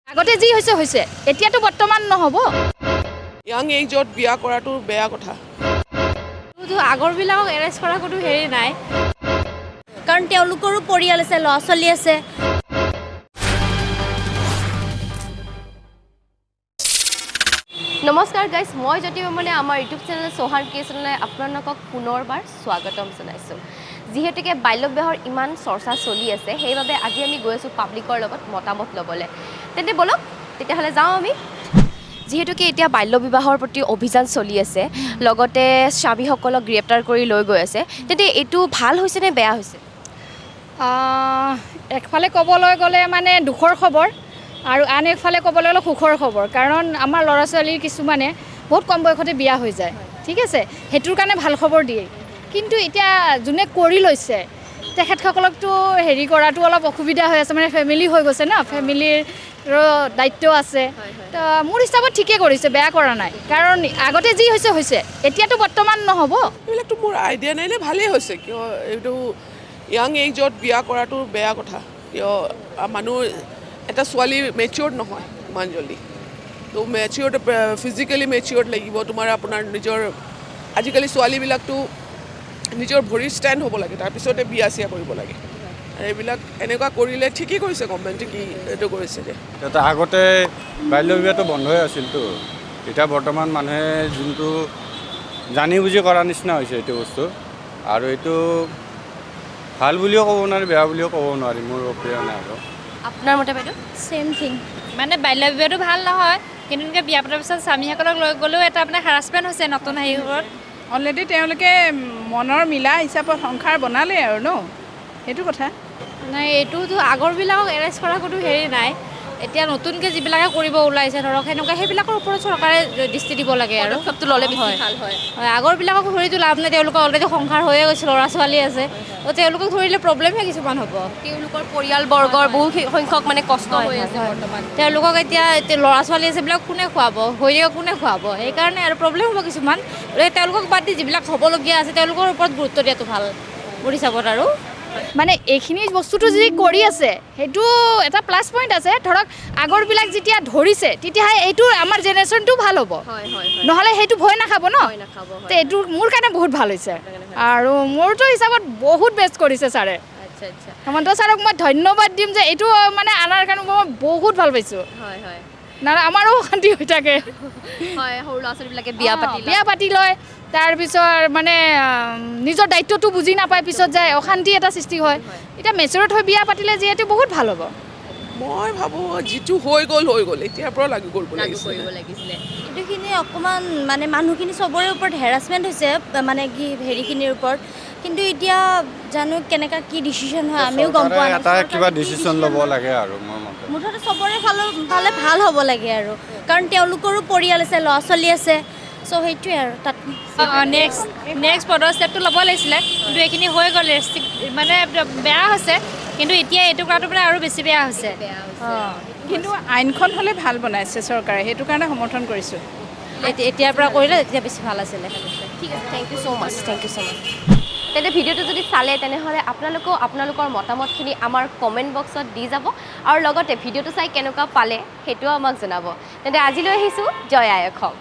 আগতে যি হৈছে হৈছে এতিয়াতো বৰ্তমান নহব ইয়াং এজত বিয়া কৰাটো বেয়া কথা আগৰবিলাকক এৰেঞ্জ কৰা কোনো হেৰি নাই কাৰণ তেওঁলোকৰো পৰিয়াল আছে ল'ৰা ছোৱালী আছে নমস্কাৰ গাইজ মই যদি মানে আমাৰ ইউটিউব চেনেল সোহান ক্ৰিয়েশ্যনলৈ আপোনালোকক পুনৰবাৰ স্বাগতম জনাইছোঁ যিহেতুকে বাল্য বিবাহৰ ইমান চৰ্চা চলি আছে সেইবাবে আজি আমি গৈ আছোঁ পাব্লিকৰ লগত মতামত ল'বলৈ তেন্তে বলক তেতিয়াহ'লে যাওঁ আমি যিহেতুকে এতিয়া বাল্য বিবাহৰ প্ৰতি অভিযান চলি আছে লগতে স্বামীসকলক গ্ৰেপ্তাৰ কৰি লৈ গৈ আছে তেন্তে এইটো ভাল হৈছে নে বেয়া হৈছে একফালে ক'বলৈ গ'লে মানে দুখৰ খবৰ আৰু আন একফালে ক'বলৈ গ'লে সুখৰ খবৰ কাৰণ আমাৰ ল'ৰা ছোৱালীৰ কিছুমানে বহুত কম বয়সতে বিয়া হৈ যায় ঠিক আছে সেইটোৰ কাৰণে ভাল খবৰ দিয়ে কিন্তু এতিয়া যোনে কৰি লৈছে তেখেতসকলকতো হেৰি কৰাটো অলপ অসুবিধা হৈ আছে মানে ফেমিলি হৈ গৈছে ন ফেমিলিৰ দায়িত্ব আছে তো মোৰ হিচাপত ঠিকে কৰিছে বেয়া কৰা নাই কাৰণ আগতে যি হৈছে হৈছে এতিয়াতো বৰ্তমান নহ'ব এইবিলাকতো মোৰ আইডিয়া নাই নে ভালেই হৈছে কিয় এইটো ইয়াং এজত বিয়া কৰাটো বেয়া কথা কিয় মানুহ এটা ছোৱালী মেচিয়ৰ্ড নহয় ইমান জল্দি তো মেচিয়ৰ্ড ফিজিকেলি মেচিয়ৰ্ড লাগিব তোমাৰ আপোনাৰ নিজৰ আজিকালি ছোৱালীবিলাকতো নিজৰ ভৰিৰ ষ্টেণ্ড হ'ব লাগে তাৰপিছতে বিয়া চিয়া কৰিব লাগে আৰু এইবিলাক এনেকুৱা কৰিলে ঠিকেই কৰিছে গভৰ্ণমেণ্টে কি এইটো কৰিছে যে আগতে বাল্য বিবাহটো বন্ধই আছিলতো এতিয়া বৰ্তমান মানুহে যোনটো জানি বুজি কৰা নিচিনা হৈছে এইটো বস্তু আৰু এইটো ভাল বুলিও ক'ব নোৱাৰি বেয়া বুলিও ক'ব নোৱাৰি মোৰ অপিনিয়নে আৰু আপোনাৰ মতে বাইদেউ চেম থিং মানে বাল্য বিবাহটো ভাল নহয় কিন্তু এনেকৈ বিয়া পতাৰ পিছত স্বামীসকলক লৈ গ'লেও এটা আপোনাৰ হাৰাছমেণ্ট হৈছে নতুন হেৰিবোৰত অলৰেডি তেওঁলোকে মনৰ মিলা হিচাপত সংসাৰ বনালে আৰু ন সেইটো কথা নাই এইটোতো আগৰবিলাকক এৰেঞ্জ কৰা কোনো হেৰি নাই এতিয়া নতুনকৈ যিবিলাকে কৰিব ওলাইছে ধৰক সেনেকুৱা সেইবিলাকৰ ওপৰত চৰকাৰে দৃষ্টি দিব লাগে আৰু পদক্ষেপটো ল'লে বেছি ভাল হয় হয় আগৰবিলাকক ধৰিতো লাভ নাই তেওঁলোকৰ অলৰেডি সংসাৰ হৈয়ে গৈছে ল'ৰা ছোৱালী আছে তো তেওঁলোকক ধৰিলে প্ৰব্লেমহে কিছুমান হ'ব তেওঁলোকৰ পৰিয়ালবৰ্গৰ বহু সংখ্যক মানে কষ্ট হৈ আছে বৰ্তমান তেওঁলোকক এতিয়া ল'ৰা ছোৱালী আছে এইবিলাক কোনে খুৱাব হৈয়ে কোনে খুৱাব সেইকাৰণে আৰু প্ৰব্লেম হ'ব কিছুমান তেওঁলোকক বাদ দি যিবিলাক হ'বলগীয়া আছে তেওঁলোকৰ ওপৰত গুৰুত্ব দিয়াটো ভাল মোৰ হিচাপত আৰু মানে এইখিনি বস্তুটো যদি কৰি আছে সেইটো এটা প্লাছ পইণ্ট আছে ধৰক আগৰবিলাক যেতিয়া ধৰিছে তেতিয়াহে এইটো আমাৰ জেনেৰেশ্যনটো ভাল হ'ব নহ'লে সেইটো ভয় নাখাব ন তো এইটো মোৰ কাৰণে বহুত ভাল হৈছে আৰু মোৰতো হিচাপত বহুত বেষ্ট কৰিছে ছাৰে হেমন্ত ছাৰক মই ধন্যবাদ দিম যে এইটো মানে আনাৰ কাৰণে মই বহুত ভাল পাইছোঁ নহ'লে আমাৰো অশান্তি হৈ থাকে সৰু ল'ৰা ছোৱালীবিলাকে বিয়া পাতি লয় তাৰপিছত মানে নিজৰ দায়িত্বটো বুজি নাপায় পিছত যায় অশান্তি এটা সৃষ্টি হয় এতিয়া মেচিয়ৰ্ড হৈ বিয়া পাতিলে যিহেতু বহুত ভাল হ'ব মই ভাবোঁ যিটো হৈ গ'ল এতিয়াৰ পৰা লাগি কৰিব লাগিছিলে এইটোখিনি অকণমান মানে মানুহখিনি চবৰে ওপৰত হেৰাছমেণ্ট হৈছে মানে কি হেৰিখিনিৰ ওপৰত কিন্তু এতিয়া জানো কেনেকুৱা কি ডিচিশ্যন হয় আমিও গম পোৱা নাই এটা কিবা ডিচিশ্যন ল'ব লাগে আৰু মোৰ মতে মুঠতে চবৰে ফালে ভাল হ'ব লাগে আৰু কাৰণ তেওঁলোকৰো পৰিয়াল আছে ল'ৰা ছোৱালী আছে চ' সেইটোৱে আৰু তাত নেক্সট পদক্ষেপটো ল'ব লাগিছিলে কিন্তু এইখিনি হৈ গ'ল মানে বেয়া হৈছে কিন্তু এতিয়া এইটো কৰাটো মানে আৰু বেছি বেয়া হৈছে কিন্তু আইনখন হ'লে ভাল বনাইছে চৰকাৰে সেইটো কাৰণে সমৰ্থন কৰিছোঁ এতিয়াৰ পৰা কৰিলে তেতিয়া বেছি ভাল আছিলে ঠিক আছে থেংক ইউ ছ' মাছ তেন্তে ভিডিঅ'টো যদি চালে তেনেহ'লে আপোনালোকেও আপোনালোকৰ মতামতখিনি আমাৰ কমেণ্ট বক্সত দি যাব আৰু লগতে ভিডিঅ'টো চাই কেনেকুৱা পালে সেইটোও আমাক জনাব তেন্তে আজিলৈ আহিছোঁ জয় আই অসম।